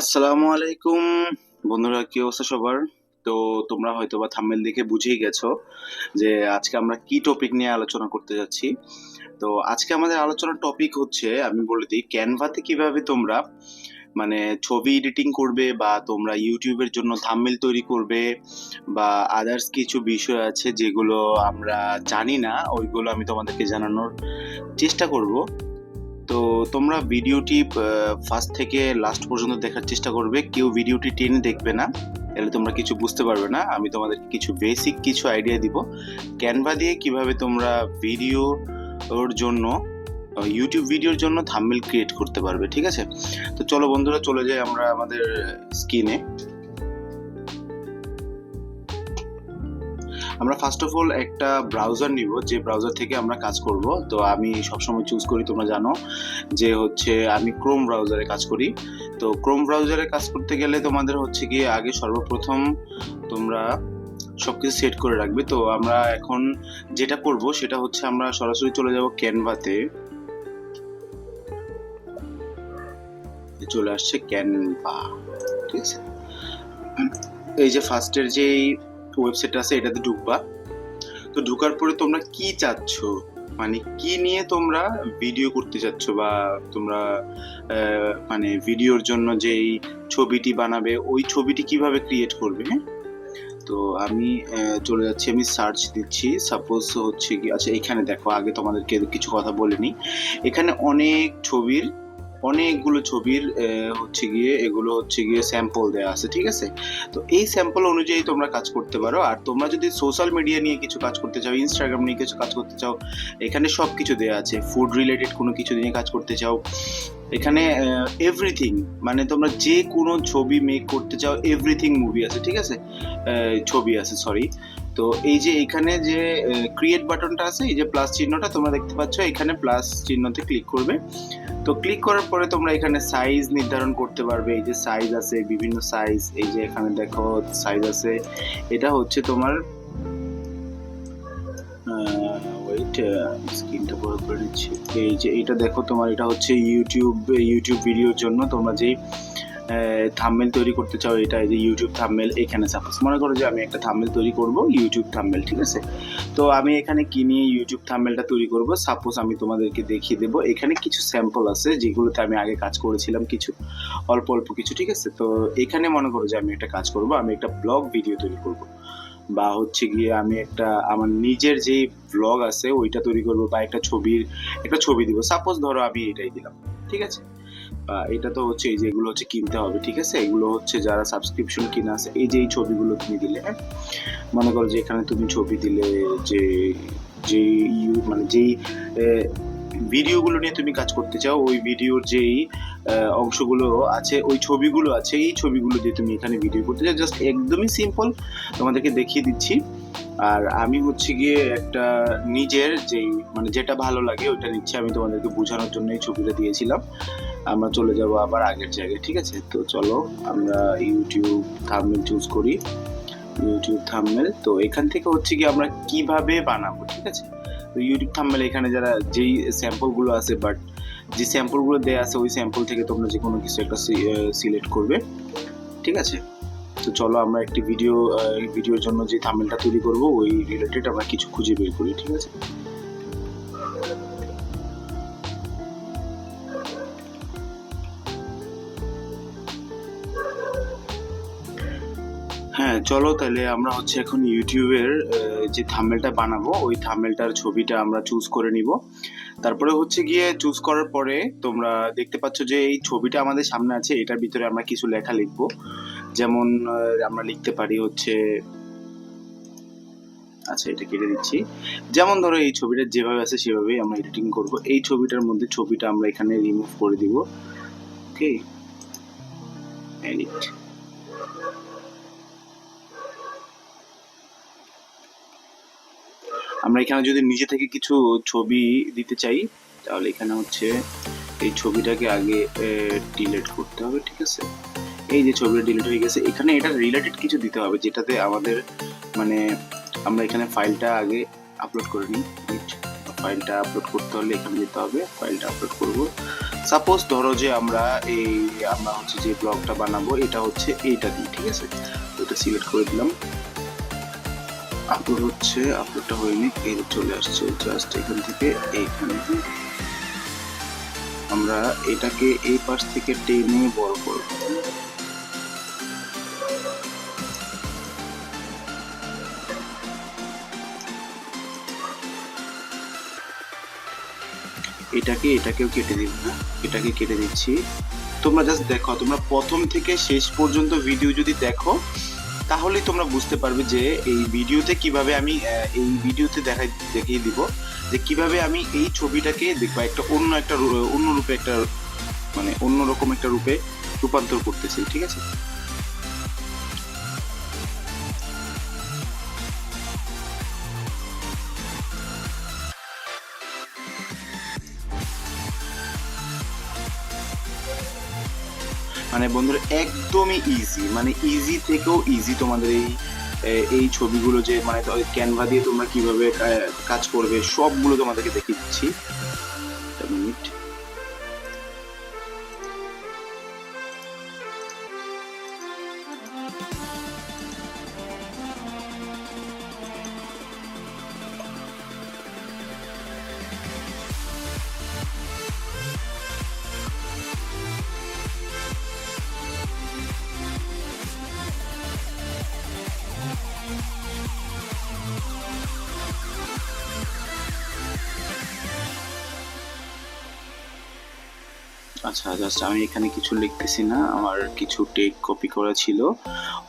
আসসালামু আলাইকুম বন্ধুরা, কি অবস্থা সবার? তো তোমরা হয়তো বা থাম্বনেল দেখে বুঝেই গেছো যে আজকে আমরা কি টপিক নিয়ে আলোচনা করতে যাচ্ছি। তো আজকে আমাদের আলোচনার টপিক হচ্ছে, আমি বলে দিই, ক্যানভাতে কিভাবে তোমরা মানে ছবি এডিটিং করবে বা তোমরা ইউটিউবের জন্য থাম্বনেল তৈরি করবে বা আদার্স কিছু বিষয় আছে যেগুলো আমরা জানি না, ওইগুলো আমি তোমাদেরকে জানানোর চেষ্টা করব। তো তোমরা ভিডিওটি ফার্স্ট থেকে লাস্ট পর্যন্ত দেখার চেষ্টা করবে, কেউ ভিডিওটি টেনে দেখবে না, তাহলে তোমরা কিছু বুঝতে পারবে না। আমি তোমাদের কিছু বেসিক কিছু আইডিয়া দিব ক্যানভা দিয়ে কিভাবে তোমরা ভিডিও ওর জন্য ইউটিউব ভিডিওর জন্য থাম্বনেল ক্রিয়েট করতে পারবে, ঠিক আছে? তো চলো বন্ধুরা, চলে যাই আমরা আমাদের স্ক্রিনে। আমরা ফার্স্ট অফ অল একটা ব্রাউজার নিব, যে ব্রাউজার থেকে আমরা কাজ করব। তো আমি সবসময় চুজ করি, তোমরা জানো যে হচ্ছে আমি ক্রোম ব্রাউজারে কাজ করি। তো ক্রোম ব্রাউজারে কাজ করতে গেলে তোমাদের হচ্ছে গিয়ে আগে সর্বপ্রথম তোমরা সবকিছু সেট করে রাখবে। তো আমরা এখন যেটা করব সেটা হচ্ছে আমরা সরাসরি চলে যাব ক্যানভাতে। চলে আসছে ক্যানভা, ঠিক আছে? এই যে ফার্স্টের যে ওয়েবসাইট আছে এটাতে ঢুকবা। তো ঢোকার পরে তোমরা কি চাচ্ছ, মানে কি নিয়ে তোমরা ভিডিও করতে চাচ্ছ, বা তোমরা মানে ভিডিওর জন্য যেই ছবিটি বানাবে ওই ছবিটি কিভাবে ক্রিয়েট করবে, হ্যাঁ? তো আমি চলে যাচ্ছি, আমি সার্চ দিচ্ছি। সাপোজ হচ্ছে কি, আচ্ছা এখানে দেখো, আগে তোমাদেরকে কিছু কথা বলে নিই। এখানে অনেকগুলো ছবির হচ্ছে গিয়ে এগুলো হচ্ছে গিয়ে স্যাম্পল দেওয়া আছে, ঠিক আছে? তো এই স্যাম্পল অনুযায়ী তোমরা কাজ করতে পারো। আর তোমরা যদি সোশ্যাল মিডিয়া নিয়ে কিছু কাজ করতে চাও, ইনস্টাগ্রাম নিয়ে কিছু কাজ করতে চাও, এখানে সব কিছু দেওয়া আছে। ফুড রিলেটেড কোনো কিছু নিয়ে কাজ করতে চাও, এখানে এভরিথিং, মানে তোমরা যে কোনো ছবি মেক করতে চাও, এভরিথিং মুভি আছে, ঠিক আছে? ছবি আছে, সরি। তো এই যে এখানে যে ক্রিয়েট বাটনটা আছে, এই যে প্লাস চিহ্নটা তোমরা দেখতে পাচ্ছ, এখানে প্লাস চিহ্নতে ক্লিক করবে। তো ক্লিক করার পরে তোমরা এখানে সাইজ নির্ধারণ করতে পারবে। এই যে সাইজ আছে, বিভিন্ন সাইজ, এই যে এখানে দেখো সাইজ আছে। এটা হচ্ছে তোমার ওয়েট, স্ক্রিনটা বড় করে নিচ্ছি। এই যে এটা দেখো, তোমার এটা হচ্ছে ইউটিউব ভিডিওর জন্য তোমরা যেই থাম্বনেল তৈরি করতে চাও, এটা এই যে ইউটিউব থাম্বনেল। এখানে সাপোজ মনে করো যে আমি একটা থাম্বনেল তৈরি করব ইউটিউব থাম্বনেল, ঠিক আছে? তো আমি এখানে কি নিয়ে ইউটিউব থাম্বনেলটা তৈরি করব, সাপোজ আমি তোমাদেরকে দেখিয়ে দেবো। এখানে কিছু স্যাম্পল আছে যেগুলোতে আমি আগে কাজ করেছিলাম, কিছু অল্প অল্প কিছু, ঠিক আছে? তো এখানে মনে করো যে আমি একটা কাজ করব, আমি একটা ব্লগ ভিডিও তৈরি করব, বা হচ্ছে গিয়ে আমি একটা আমার নিজের যে ব্লগ আছে ওইটা তৈরি করব, বা একটা ছবি দিব। সাপোজ ধরো আমি এটাই দিলাম, ঠিক আছে? এটা তো হচ্ছে এই যে এগুলো হচ্ছে কিনতে হবে, ঠিক আছে? এগুলো হচ্ছে যারা সাবস্ক্রিপশন কিনা আছে, এই যে এই ছবিগুলো তুমি দিলে, হ্যাঁ? মনে করো যে এখানে তুমি ছবি দিলে, যে যে মানে যেই ভিডিওগুলো নিয়ে তুমি কাজ করতে চাও, ওই ভিডিওর যেই অংশগুলো আছে, ওই ছবিগুলো আছে, এই ছবিগুলো দিয়ে তুমি এখানে ভিডিও করতে চাও। জাস্ট একদমই সিম্পল, তোমাদেরকে দেখিয়ে দিচ্ছি। আর আমি হচ্ছে গিয়ে একটা নিজের যেই মানে যেটা ভালো লাগে ওটা নিচ্ছে, আমি তোমাদেরকে বোঝানোর জন্য এই ছবিটা দিয়েছিলাম। আমরা চলে যাব আবার আগের জায়গায়, ঠিক আছে? তো চলো আমরা ইউটিউব থাম্বনেল চুজ করি, ইউটিউব থাম্বনেল। তো এখান থেকে হচ্ছে কি আমরা কিভাবে বানাবো, ঠিক আছে? তো ইউটিউব থাম্বনেল এখানে যারা যেই স্যাম্পলগুলো আছে, বাট যে স্যাম্পলগুলো দেওয়া আছে ওই স্যাম্পল থেকে তোমরা যে কোনো কিছু একটা সিলেক্ট করবে, ঠিক আছে? তো চলো আমরা একটি ভিডিওর জন্য যে থাম্বনেলটা তৈরি করব ওই রিলেটেড আমরা কিছু খুঁজে বের করি, ঠিক আছে? হ্যাঁ চলো, তাহলে আমরা হচ্ছে এখন ইউটিউবের যে থাম্বনেলটা বানাবো ওই থাম্বনেলটার ছবিটা আমরা চুজ করে নিব। তারপরে হচ্ছে গিয়ে চুজ করার পরে তোমরা দেখতে পাচ্ছ যে এই ছবিটা আমাদের সামনে আছে, এটার ভিতরে আমরা কিছু লেখা লিখবো। যেমন আমরা লিখতে পারি হচ্ছে, আচ্ছা এটা কেটে দিচ্ছি। যেমন ধরো এই ছবিটা যেভাবে আছে সেভাবেই আমরা এডিটিং করব। এই ছবিটার মধ্যে ছবিটা আমরা এখানে রিমুভ করে দিব। ওকে, এডিট। আমরা এখানে যদি নিজে থেকে কিছু ছবি দিতে চাই, তাহলে এখানে হচ্ছে এই ছবিটাকে আগে ডিলিট করতে হবে, ঠিক আছে? এই যে ছবিটা ডিলিট হয়ে গেছে, এখানে এটা রিলেটেড কিছু দিতে হবে যেটাতে আমাদের মানে আমরা এখানে ফাইলটা আগে আপলোড করে নিই। ফাইলটা আপলোড করতে হলে এখানে যেতে হবে, ফাইলটা আপলোড করব। সাপোজ ধরো যে আমরা হচ্ছে যে ব্লগটা বানাবো এটা হচ্ছে এইটা দিয়ে, ঠিক আছে। এটা সিলেক্ট করে দিলাম, আপলোড হচ্ছে, আপলোডটা হয়নি, এই চলে আসছে, জাস্ট এখান থেকে এইখানে আমরা এটাকে এই পাশ থেকে টেনে বড় করব। এটাকেও কেটে দিব না, এটাকে কেটে দিচ্ছি। তোমরা জাস্ট দেখো, তোমরা প্রথম থেকে শেষ পর্যন্ত ভিডিও যদি দেখো তাহলেই তোমরা বুঝতে পারবে যে এই ভিডিওতে কিভাবে আমি এই ভিডিওতে দেখিয়ে দিব যে কিভাবে আমি এই ছবিটাকে দেখবা একটা অন্য রূপে একটা মানে অন্যরকম একটা রূপে রূপান্তর করতেছি, ঠিক আছে। মানে বন্ধুরা একদমই ইজি, মানে ইজি থেকেও ইজি তোমাদের এই ছবিগুলো যে মানে ক্যানভা দিয়ে তোমরা কিভাবে কাজ করবে সবগুলো তোমাদেরকে দেখিয়ে দিচ্ছি। একটা মিনিট। আচ্ছা, জাস্ট আমি এখানে কিছু লিখতেছি না, আমার কিছু টেক কপি করা ছিল,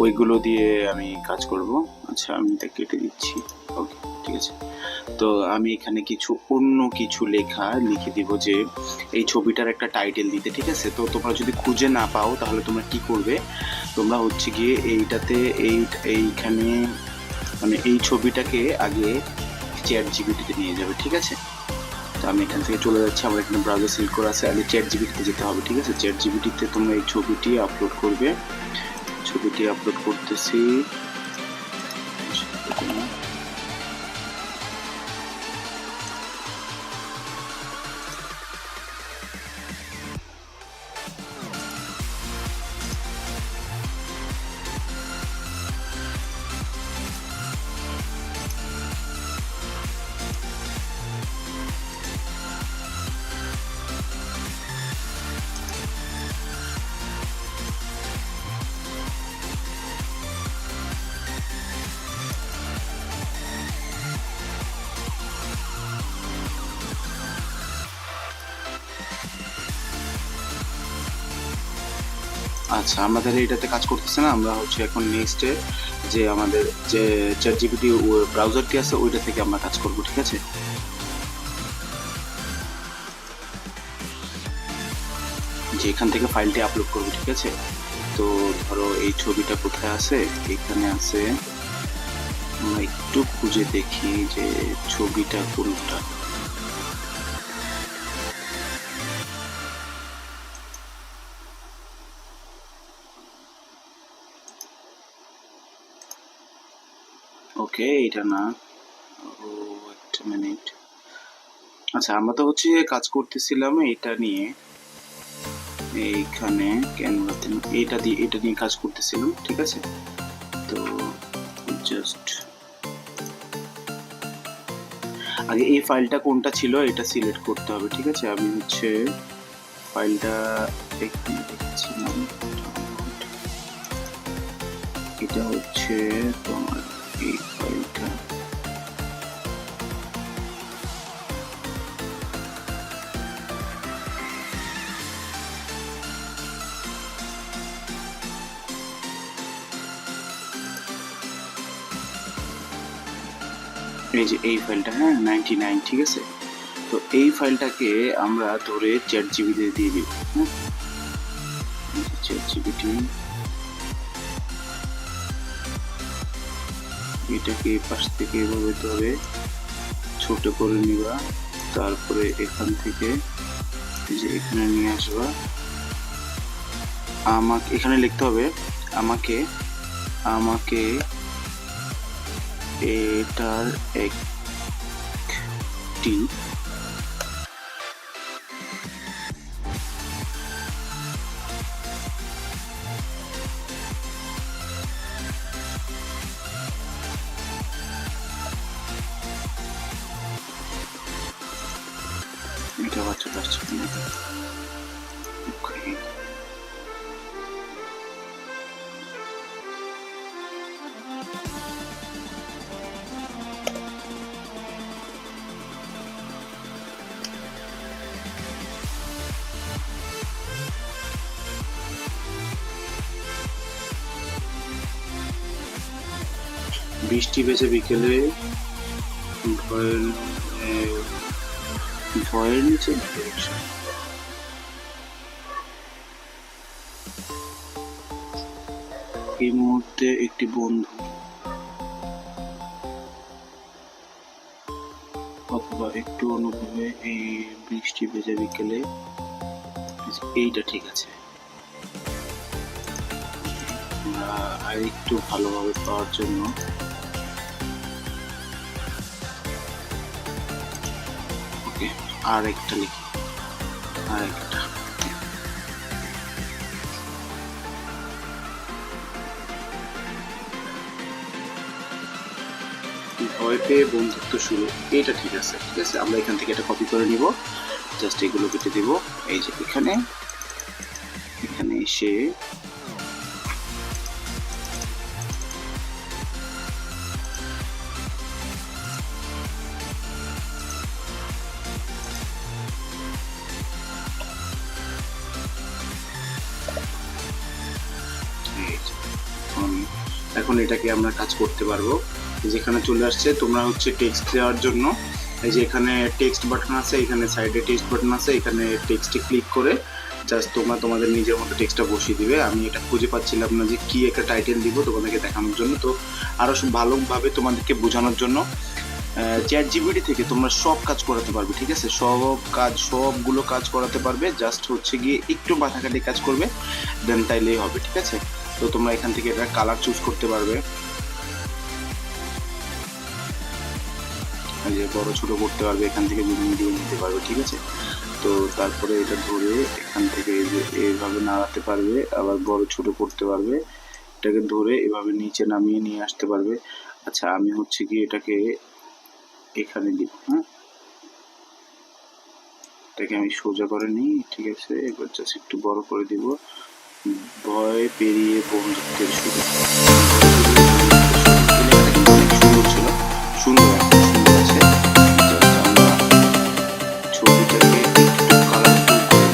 ওইগুলো দিয়ে আমি কাজ করব। আচ্ছা, আমি এটা কেটে দিচ্ছি। ওকে, ঠিক আছে। তো আমি এখানে অন্য কিছু লিখে দিব যে এই ছবিটার একটা টাইটেল দিতে, ঠিক আছে। তো তোমরা যদি খুঁজে না পাও তাহলে তোমরা কি করবে, তোমরা হচ্ছে গিয়ে এইখানে মানে এই ছবিটাকে আগে চ্যাট জিপিটিতে নিয়ে যাবে, ঠিক আছে। তো আমি এখান থেকে চলে যাচ্ছি, আমার এখানে ব্রাউজার সিলেক্ট করা আছে, আগে চ্যাট জিপিটিতে যেতে হবে, ঠিক আছে। চ্যাট জিপিটিতে তোমরা এই ছবিটি আপলোড করবে, ছবিটি আপলোড করতেছি। আচ্ছা, আমাদের এটাতে কাজ করতেছে না, আমরা হচ্ছে এখন নেক্সটে যে আমাদের যে চ্যাট জিপিটি ব্রাউজারটি আছে ওইটা থেকে আমরা কাজ করব, ঠিক আছে। যে এখান থেকে ফাইলটি আপলোড করব, ঠিক আছে। তো ধরো এই ছবিটা কোথায় আছে, এখানে আছে, আমরা একটু খুঁজে দেখি যে ছবিটা কোনটা। ওকে, এটা না, একটা মিনিট। আচ্ছা, আমরা তো হচ্ছে কাজ করতেছিলাম এটা নিয়ে, এইখানে ক্যানভাতে এটা নিয়ে কাজ করতেছিলাম, ঠিক আছে। তো জাস্ট আগে এই ফাইলটা কোনটা ছিল এটা সিলেক্ট করতে হবে, ঠিক আছে। আমি হচ্ছে ফাইলটা এখানে দেখছিলাম, এটা হচ্ছে তোমার এই ফাইলটা। এই যে এই ফাইলটা, হ্যাঁ 99, ঠিক আছে। তো এই ফাইলটাকে আমরা ধরে চ্যাট জিপিটি দিয়ে দিব, হ্যাঁ। চ্যাট জিপিটি এটাকে এই পাশ থেকে এভাবে ধরে ছোট করে নিবা, তারপরে এখান থেকে এই যে এখানে নিয়ে আসবা। আমাকে এখানে লিখতে হবে আমাকে এটার টি। এটা বাচ্চাটা আসছে কিনা। Okay. বৃষ্টি ভেজা বিকেলে ভয়ের নিচে এই মুহূর্তে একটি বন্ধু অথবা একটু অনুভবে এই বৃষ্টি ভেজা বিকেলে, এইটা ঠিক আছে। আর একটু ভালোভাবে পাওয়ার জন্য ওকে আর একটা লিখি, আর একটা ভয় পেয়ে বন্ধুত্ব শুরু, এটা ঠিক আছে। ঠিক আছে, আমরা এখান থেকে এটা কপি করে নিব, জাস্ট এগুলো কেটে দিব। এই যে এখানে এসে এখন এটাকে আমরা কাজ করতে পারবো। যেখানে চলে আসছে, তোমরা হচ্ছে টেক্সট দেওয়ার জন্য এই যে এখানে টেক্সট বাটন আছে, এখানে সাইডে টেক্সট বাটন আছে, এখানে টেক্সটে ক্লিক করে জাস্ট তোমরা তোমাদের নিজের মতো টেক্সটটা বসিয়ে দিবে। আমি এটা খুঁজে পাচ্ছিলাম না যে কি একটা টাইটেল দিব তোমাদেরকে দেখানোর জন্য, তো আরো ভালোভাবে তোমাদেরকে বোঝানোর জন্য চ্যাট জিপিটি থেকে তোমরা সব কাজ করাতে পারবে। ঠিক আছে, সবগুলো কাজ করাতে পারবে, জাস্ট হচ্ছে গিয়ে একটু মাথা খাটিয়ে কাজ করবে, দেন তাইলেই হবে। ঠিক আছে, তো তোমরা এখান থেকে এটা কালার চুজ করতে পারবে, যে বড় ছোট করতে পারবে, এখান থেকে মিডিয়াম নিতে পারবে। ঠিক আছে, তো তারপরে এটা ধরে এখান থেকে এইভাবে নাড়াতে পারবে, আবার বড় ছোট করতে পারবে, এটাকে ধরে এভাবে নিচে নামিয়ে নিয়ে আসতে পারবে। আচ্ছা, আমি হচ্ছে কি এটাকে এখানে দিব, হ্যাঁ, এটাকে আমি সোজা করে নিই। ঠিক আছে, এবার জাস্ট একটু বড় করে দিব। ভয় পেরিয়ে বন্ধুত্বের শুরু, সুন্দর ছিল, সুন্দর আছে। আমরা ছবিটাকে একটু কালারফুল করে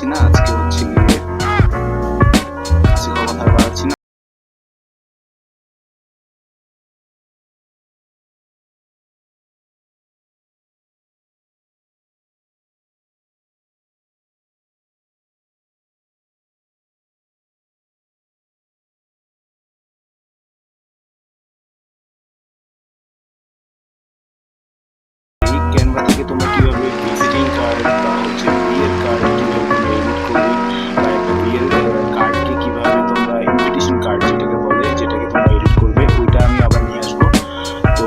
বাড়াচ্ছি না, আজকে হচ্ছে গিয়ে আজকে কথা বাড়াচ্ছি না। এই ক্যানভা থেকে তোমরা কিভাবে ভিজিটিং কার্ড বা হচ্ছে বিয়ের কার্ড কিভাবে তোমরা এডিট করবে, বা একটা বিয়ের কার্ডকে কিভাবে তোমরা ইনভিটেশন কার্ড যেটাকে বলে, যেটাকে তোমরা এডিট করবে, ওইটা আমি আবার নিয়ে আসবো। তো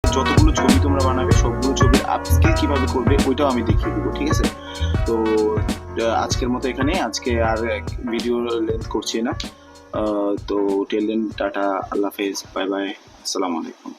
যতগুলো ছবি তোমরা বানাবে সবগুলো ছবির আপস্কেল কিভাবে করবে ওইটাও আমি দেখিয়ে দিব, ঠিক আছে? তো আজকের মতো এখানে, আজকে আর ভিডিও লেন্থ করছি না। তো টেল দেন টাটা, আল্লাহ হাফেজ, বাই বাই, আসসালামু আলাইকুম।